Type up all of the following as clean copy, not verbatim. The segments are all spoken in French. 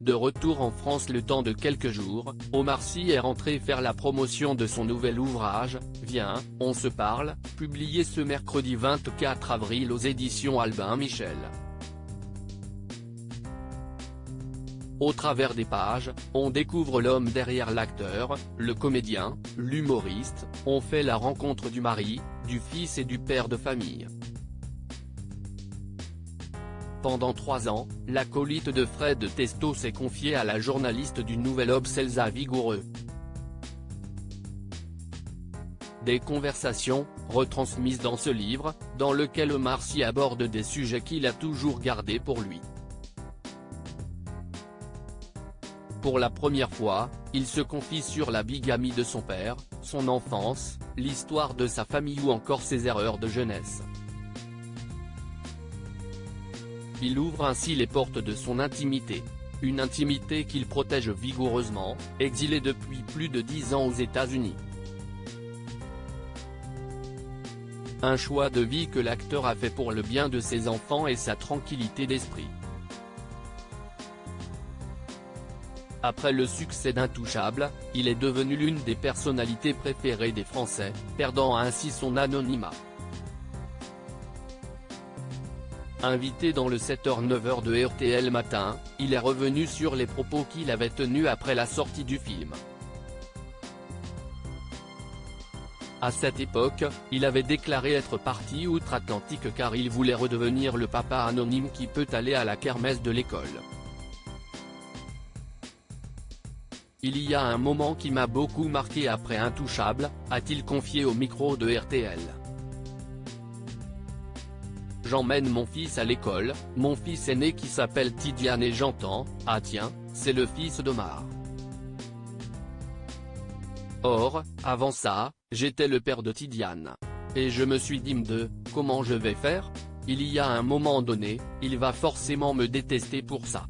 De retour en France le temps de quelques jours, Omar Sy est rentré faire la promotion de son nouvel ouvrage, Viens, on se parle, publié ce mercredi 24 avril aux éditions Albin Michel. Au travers des pages, on découvre l'homme derrière l'acteur, le comédien, l'humoriste, on fait la rencontre du mari, du fils et du père de famille. Pendant 3 ans, l'acolyte de Fred Testo s'est confié à la journaliste du Nouvel Obs Elsa Vigoureux. Des conversations, retransmises dans ce livre, dans lequel Omar Sy aborde des sujets qu'il a toujours gardés pour lui. Pour la première fois, il se confie sur la bigamie de son père, son enfance, l'histoire de sa famille ou encore ses erreurs de jeunesse. Il ouvre ainsi les portes de son intimité. Une intimité qu'il protège vigoureusement, exilé depuis plus de 10 ans aux États-Unis. Un choix de vie que l'acteur a fait pour le bien de ses enfants et sa tranquillité d'esprit. Après le succès d'Intouchable, il est devenu l'une des personnalités préférées des Français, perdant ainsi son anonymat. Invité dans le 7h-9h de RTL Matin, il est revenu sur les propos qu'il avait tenus après la sortie du film. À cette époque, il avait déclaré être parti outre-Atlantique car il voulait redevenir le papa anonyme qui peut aller à la kermesse de l'école. Il y a un moment qui m'a beaucoup marqué après Intouchable, a-t-il confié au micro de RTL. J'emmène mon fils à l'école, mon fils aîné qui s'appelle Tidiane et j'entends, ah tiens, c'est le fils d'Omar. Or, avant ça, j'étais le père de Tidiane. Et je me suis dit comment je vais faire? Il y a un moment donné, il va forcément me détester pour ça.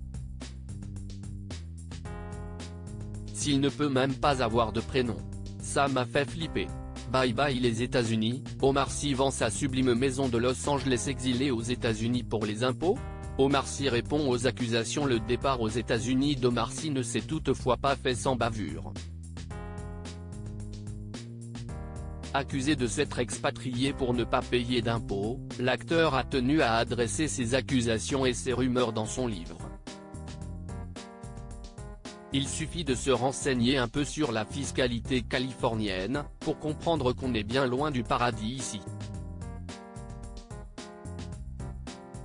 S'il ne peut même pas avoir de prénom. Ça m'a fait flipper. Bye bye les États-Unis, Omar Sy vend sa sublime maison de Los Angeles exilé aux États-Unis pour les impôts? Omar Sy répond aux accusations. Le départ aux États-Unis d'Omar Sy ne s'est toutefois pas fait sans bavure. Accusé de s'être expatrié pour ne pas payer d'impôts, l'acteur a tenu à adresser ses accusations et ses rumeurs dans son livre. Il suffit de se renseigner un peu sur la fiscalité californienne, pour comprendre qu'on est bien loin du paradis ici.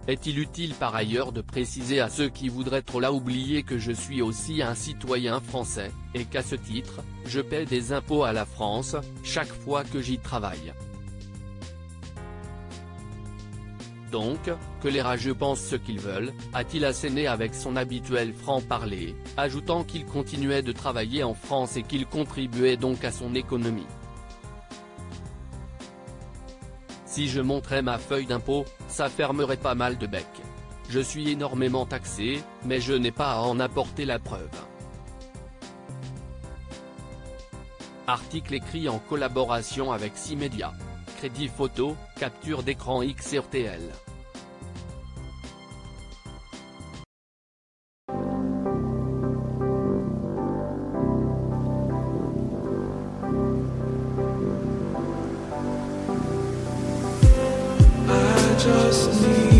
Est-il utile par ailleurs de préciser à ceux qui voudraient trop là oublier que je suis aussi un citoyen français, et qu'à ce titre, je paie des impôts à la France, chaque fois que j'y travaille. Donc, que les rageux pensent ce qu'ils veulent, a-t-il asséné avec son habituel franc-parler, ajoutant qu'il continuait de travailler en France et qu'il contribuait donc à son économie. Si je montrais ma feuille d'impôt, ça fermerait pas mal de becs. Je suis énormément taxé, mais je n'ai pas à en apporter la preuve. Article écrit en collaboration avec 6 médias. Crédit photo, capture d'écran XRTL. I just need